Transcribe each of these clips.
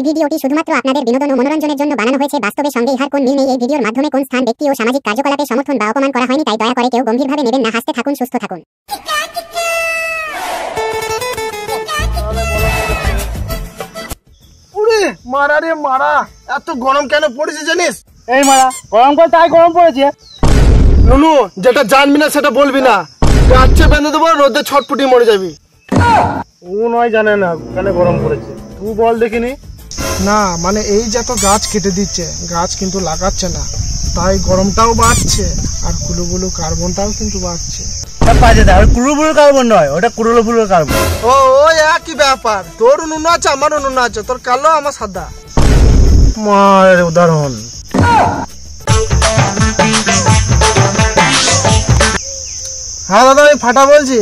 এই ভিডিওটি শুধুমাত্র আপনাদের বিনোদন ও মনোরঞ্জনের জন্য বানানো হয়েছে। বাস্তবের সঙ্গে ইহার কোন মিল নেই। এই ভিডিওর মাধ্যমে কোন স্থান, ব্যক্তি ও সামাজিক কার্যকলাপে সমর্থন বা অপমান করা হয়নি, তাই দয়া করে কেউ গম্ভীরভাবে নেবেন না। হাসতে থাকুন, সুস্থ থাকুন। মারা রে মারা, এত গরম কেন পড়েছে জানিস? এই মারা গরম করে তাই গরম পড়েছে। নুনু, যেটা জানবি না সেটা বলবি না। গাছে বেঁধে দেবো, রোদে ছটফটি মরে যাবি। ও নয় জানে না কেন গরম পড়েছে, তুই বল দেখিনি। না মানে এই যে এত গাছ কেটে দিচ্ছে, গাছ কিন্তু লাগাচ্ছে না, তাই গরমটাও বাড়ছে আর কুলুবুলু কার্বনটাও কিন্তু বাড়ছে। কুলুবুলু কার্বন নয়, ওটা কুলুবুলু কার্বন। ও একই ব্যাপার, তোর নুনু আছে আমারও নুনু আছে, তোর কালো আমার সাদা। মার উদাহরণ। হ্যাঁ দাদা, আমি ফাটা বলছি।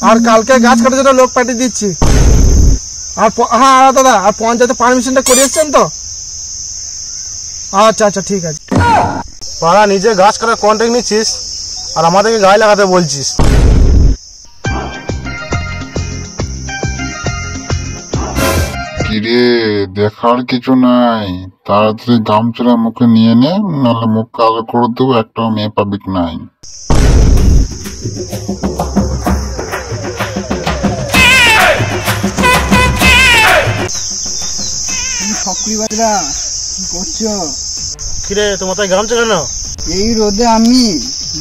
আর কালকে গাছ কাটার জন্য লোক পাঠিয়ে দিচ্ছি। আর হ্যাঁ দাদা, আর পঞ্চায়েতে পারমিশনটা করে এসছেন তো? আচ্ছা আচ্ছা ঠিক আছে। পাড়া নিজে গাছ কাটার কন্ট্রাক্ট নিচ্ছিস আর আমাদেরকে গায়ে লাগাতে বলছিস। কিরে, দেখার কিছু নাই, তাড়াতাড়ি গামছাড়া মুখে নিয়ে নে, নাহলে মুখ কালো করে দেবো, একটাও মেয়ে পাবিক নাই। কিরে, তোমার তাই গামছা কেন? এই রোদে আমি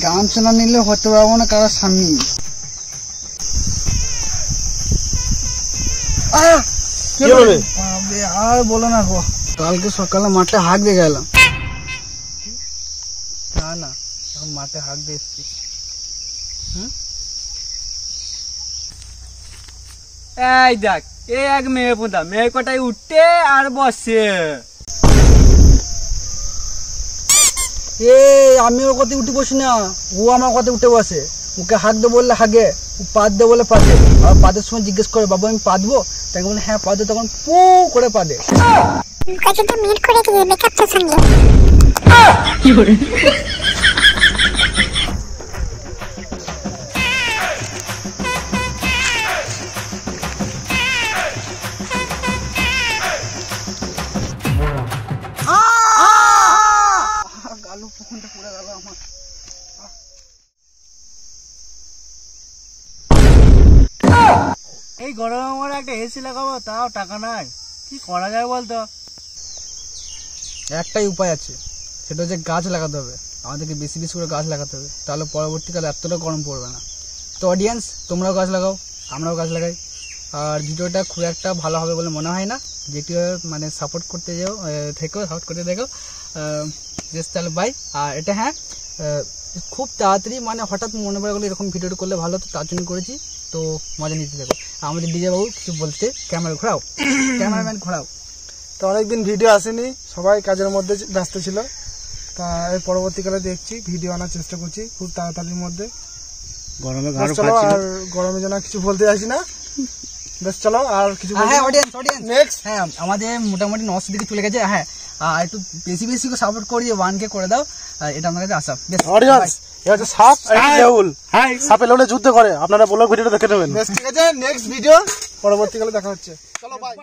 গামছা না নিলে হতে পারবো না কারো স্বামী। আর বলো না গো, কালকে সকালে মাঠে হাঁক দিয়ে গেলাম। না এখন মাঠে হাঁক দিয়ে এসছি। এই দেখ, এই এক মেয়ে পোঁতা, মেয়ে কটাই উঠে আর বসে। আমি ওর কথা উঠে বসি না, ও আমার কথা উঠে বসে। ওকে হাঁক দে বললে হাগে, ও পাত দে বলে পাদে। আর পাদের সময় জিজ্ঞেস করে, বাবু আমি পাদবো? তাকে বলে হ্যাঁ পাদে, তখন পু করে পাদে। এই গরমে আমার একটা এসি লাগাবো, তাও টাকা নাই। কি করা যায় বলতো? একটাই উপায় আছে, সেটা হচ্ছে গাছ লাগাতে হবে। আমাদেরকে বেশি বেশি করে গাছ লাগাতে হবে, তাহলে পরবর্তীকালে এতটা গরম পড়বে না। তো অডিয়েন্স, তোমরাও গাছ লাগাও, আমরাও গাছ লাগাই। আর ভিডিওটা খুব একটা ভালো হবে বলে মনে হয় না, যেটি মানে সাপোর্ট করতে যাও সাপোর্ট করতে দেখো। তাহলে বাই। আর এটা হ্যাঁ, খুব তাড়াতাড়ি মানে হঠাৎ মনে পড়ে গেলো এরকম ভিডিওটা করলে ভালো হতো, তার জন্য করেছি। তো মজা নিতে দেখো। আমাদের ডিজে বাবু কিছু বলতে, ক্যামেরা ঘোরাও, ক্যামেরাম্যান ঘোরাও। তো অনেকদিন ভিডিও আসেনি, সবাই কাজের মধ্যে ব্যস্ত ছিল। তা এর পরবর্তীকালে দেখছি ভিডিও আনার চেষ্টা করছি খুব তাড়াতাড়ির মধ্যে। গরমে চলো, আর গরমে যেন কিছু বলতে যাচ্ছি না। বেশ চলো, আর কিছু নেক্সট। হ্যাঁ, আমাদের মোটামুটি 900 দিকে চলে গেছে। হ্যাঁ, একটু বেশি বেশি করে সাপোর্ট করি, 1K করে দাও। এটা আমার কাছে আশা। অডিয়েন্স, এটা হচ্ছে সাপ আর লেউল। সাপে লেউলে যুদ্ধ করে, আপনারা ব্লগ ভিডিওটা দেখে নেবেন। বেশ ঠিক আছে, নেক্সট ভিডিও পরবর্তীকালে দেখা হচ্ছে। চলো বাই।